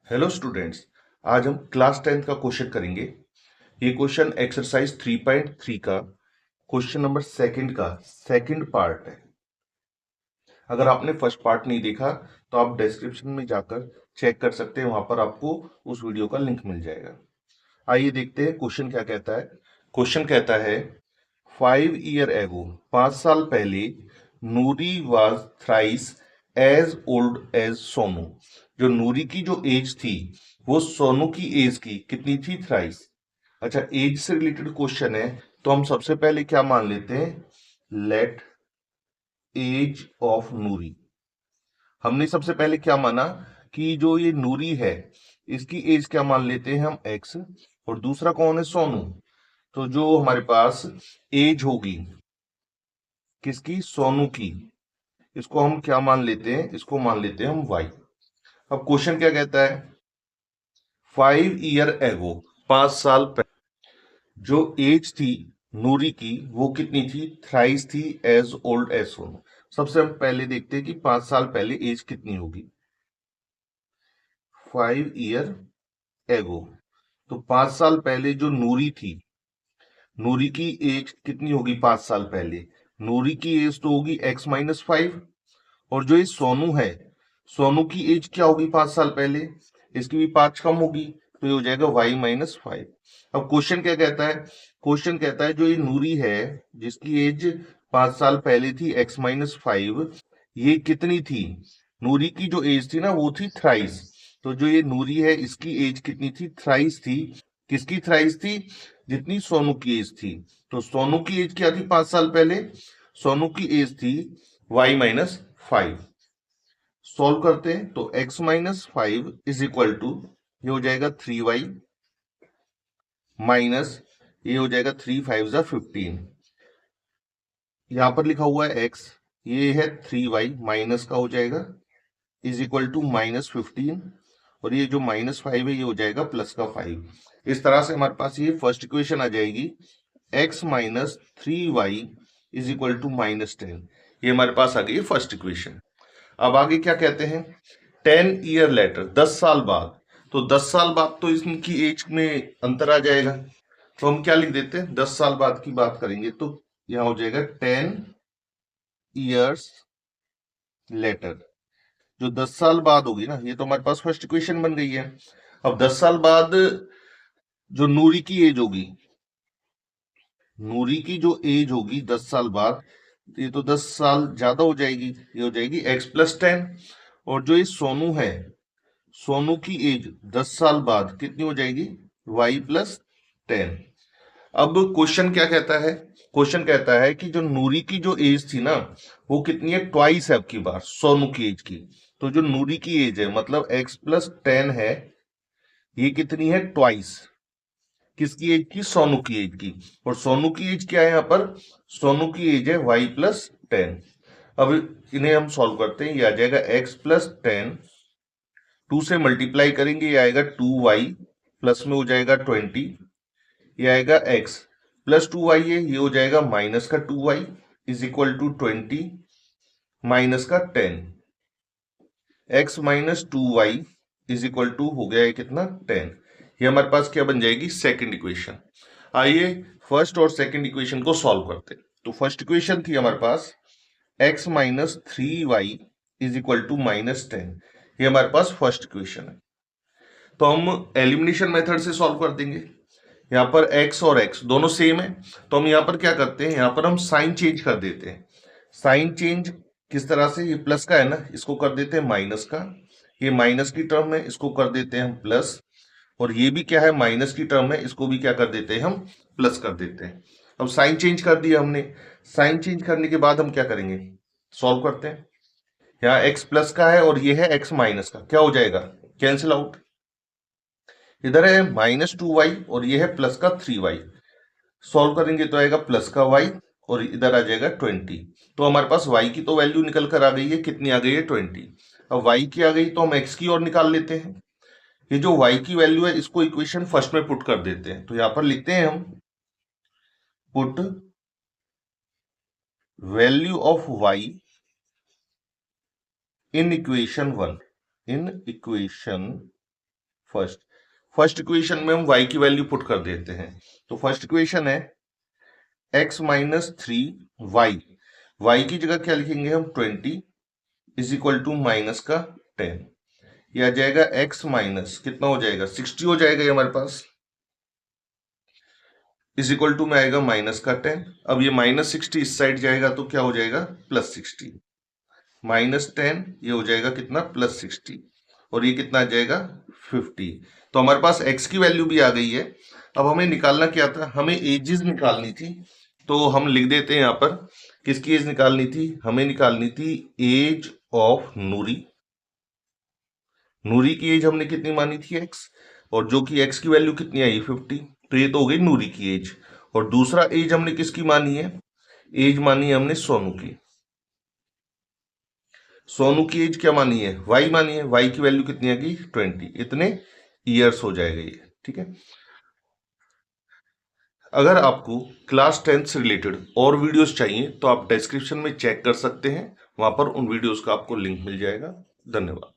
Hello students. आज हम class 10th का क्वेश्चन करेंगे। ये क्वेश्चन एक्सरसाइज 3.3 का क्वेश्चन नंबर सेकंड का सेकंड पार्ट है। अगर आपने फर्स्ट पार्ट नहीं देखा तो आप डिस्क्रिप्शन में जाकर चेक कर सकते हैं, वहां पर आपको उस वीडियो का लिंक मिल जाएगा। आइए देखते हैं क्वेश्चन क्या कहता है। क्वेश्चन कहता है 5 ईयर एगो, 5 साल पहले, Noori was thrice as old as Sonu. जो नूरी की जो एज थी वो सोनू की एज की कितनी थी? थ्राइस। अच्छा, एज से रिलेटेड क्वेश्चन है तो हम सबसे पहले क्या मान लेते हैं? लेट एज ऑफ नूरी। हमने सबसे पहले क्या माना कि जो ये नूरी है इसकी एज क्या मान लेते हैं हम? एक्स। और दूसरा कौन है? सोनू। तो जो हमारे पास एज होगी किसकी? सोनू की, इसको हम क्या मान लेते हैं? इसको मान लेते हैं हम वाई। अब क्वेश्चन क्या कहता है? 5 ईयर एगो, 5 साल पहले जो एज थी नूरी की वो कितनी थी? थ्राइस थी एज ओल्ड एज सोनू। सबसे हम पहले देखते हैं कि 5 साल पहले एज कितनी होगी। 5 ईयर एगो, तो 5 साल पहले जो नूरी थी, नूरी की एज कितनी होगी 5 साल पहले? नूरी की एज तो होगी x-5। और जो ये सोनू है, सोनू की एज क्या होगी 5 साल पहले? इसकी भी 5 कम होगी, तो ये हो जाएगा y-5। अब क्वेश्चन क्या कहता है? क्वेश्चन कहता है जो ये नूरी है जिसकी एज 5 साल पहले थी x-5, ये कितनी थी? नूरी की जो एज थी ना वो थी थ्राइस। तो जो ये नूरी है इसकी एज कितनी थी? थ्राइस थी। किसकी थ्राइस थी? जितनी सोनू की एज थी। तो सोनू की एज क्या थी 5 साल पहले? सोनू की एज थी y-5। सॉल्व करते हैं तो x-5 इज इक्वल टू, ये हो जाएगा 3y माइनस, ये हो जाएगा 3 5 15। यहां पर लिखा हुआ है x, ये है 3y माइनस का हो जाएगा इज इक्वल टू -15। और ये जो -5 है ये हो जाएगा प्लस का 5। इस तरह से हमारे पास ये फर्स्ट इक्वेशन आ जाएगी। x minus 3y is equal to -10। ये हमारे पास आ गई फर्स्ट इक्वेशन। अब आगे क्या कहते हैं? 10 ईयर लेटर, 10 साल बाद। तो 10 साल बाद तो इनकी एज में अंतर आ जाएगा, तो हम क्या लिख देते हैं? 10 साल बाद की बात करेंगे तो यहां हो जाएगा 10 ईयर्स लेटर। जो 10 साल बाद होगी ना, ये तो हमारे पास फर्स्ट इक्वेशन बन गई है। अब 10 साल बाद जो नूरी की एज होगी, नूरी की जो एज होगी 10 साल बाद, ये तो 10 साल ज्यादा हो जाएगी, ये हो जाएगी x+10। और जो ये सोनू है, सोनू की एज 10 साल बाद कितनी हो जाएगी? y+10। अब क्वेश्चन क्या कहता है? क्वेश्चन कहता है कि जो नूरी की जो एज थी ना वो कितनी है? ट्वाइस है अब की बार सोनू की एज की। तो जो नूरी की एज है मतलब x+10 है, ये कितनी है? ट्वाइस किसकी एज की? सोनू की एज की। और सोनू की एज क्या है यहाँ पर? सोनू की एज है y+10। अब इन्हें हम सॉल्व करते हैं, ये आ जाएगा x+10, 2 से मल्टीप्लाई करेंगे ये आएगा 2y, प्लस में हो जाएगा 20, ये आएगा x प्लस 2y है, ये हो जाएगा माइनस का 2y is equal to 20 minus का 10। x minus 2y is equal to हो गया है कितना? 10। ये हमारे पास क्या बन जाएगी? Second equation. आइए फर्स्ट और सेकंड इक्वेशन को सॉल्व करते हैं। तो फर्स्ट इक्वेशन थी हमारे पास x minus 3y is equal to -10। ये हमारे पास फर्स्ट इक्वेशन है। तो हम एलिमिनेशन मेथड से सॉल्व कर देंगे। यहाँ पर x और x दोनों सेम है, तो हम यहाँ पर क्या करते हैं? यहाँ पर हम साइन चेंज कर देते हैं। साइन चेंज किस तरह से? ये प्लस का है ना, इसको कर देते हैं माइनस का। ये माइनस की टर्म है, इसको कर देते हैं हम प्लस। और ये भी क्या है? माइनस की टर्म है, इसको भी क्या कर देते हैं? हम प्लस कर देते हैं। अब साइन चेंज कर दिया हमने। साइन चेंज करने के बाद हम क्या करेंगे? सॉल्व करते हैं। यहाँ x प्लस का है और ये है x माइनस का, क्या हो जाएगा? Cancel out. इधर है -2y और ये है प्लस का 3y। सॉल्व करेंगे तो आएगा प्लस का y और इधर आ जाएगा 20। तो हमारे पास y की तो वैल्यू निकल कर आ गई है, कितनी आ गई है? 20। अब y की आ गई तो हम x की और निकाल लेते हैं। ये जो y की वैल्यू है इसको इक्वेशन फर्स्ट में पुट कर देते हैं। तो यहां पर लिखते हैं हम put value of y in equation 1। In equation first equation में हम y की वैल्यू पुट कर देते हैं। तो फर्स्ट इक्वेशन है x माइनस 3y, y की जगह क्या लिखेंगे हम 20 इज इक्वल टू माइनस का 10, यह आ जाएगा x माइनस कितना हो जाएगा 60 हो जाएगा ये हमारे पास, इज इक्वल टू में आएगा माइनस का 10। अब ये माइनस 60 इस साइड जाएगा तो क्या हो जाएगा प्लस 60, माइनस 10 ये हो जाएगा कितना प्लस 60, और ये कितना आ जाएगा 50। तो हमारे पास x की वैल्यू भी आ गई है। अब हमें निकालना क्या था, हमें एजेस निकालनी थी। तो हम लिख देते हैं यहाँ पर किसकी एज निकालनी थी, हमें निकालनी थी एज ऑफ नूरी। नूरी की एज हमने कितनी मानी थी x, और जो कि x की वैल्यू कितनी आई 50, तो ये तो हो गई नूरी की एज। और दूसरा एज हमने किसकी मानी है, एज मानी है हमने सोनू की। सोनू की एज क्या मानी है, y मानी है, y की वैल्यू कितनी आ गई 20, इतने ईयर्स हो जाएगा ये। ठीक है। अगर आपको क्लास 10 से रिलेटेड और वीडियोस चाहिए तो आप डिस्क्रिप्शन में चेक कर सकते हैं, वहां पर उन वीडियोस का आपको लिंक मिल जाएगा। धन्यवाद।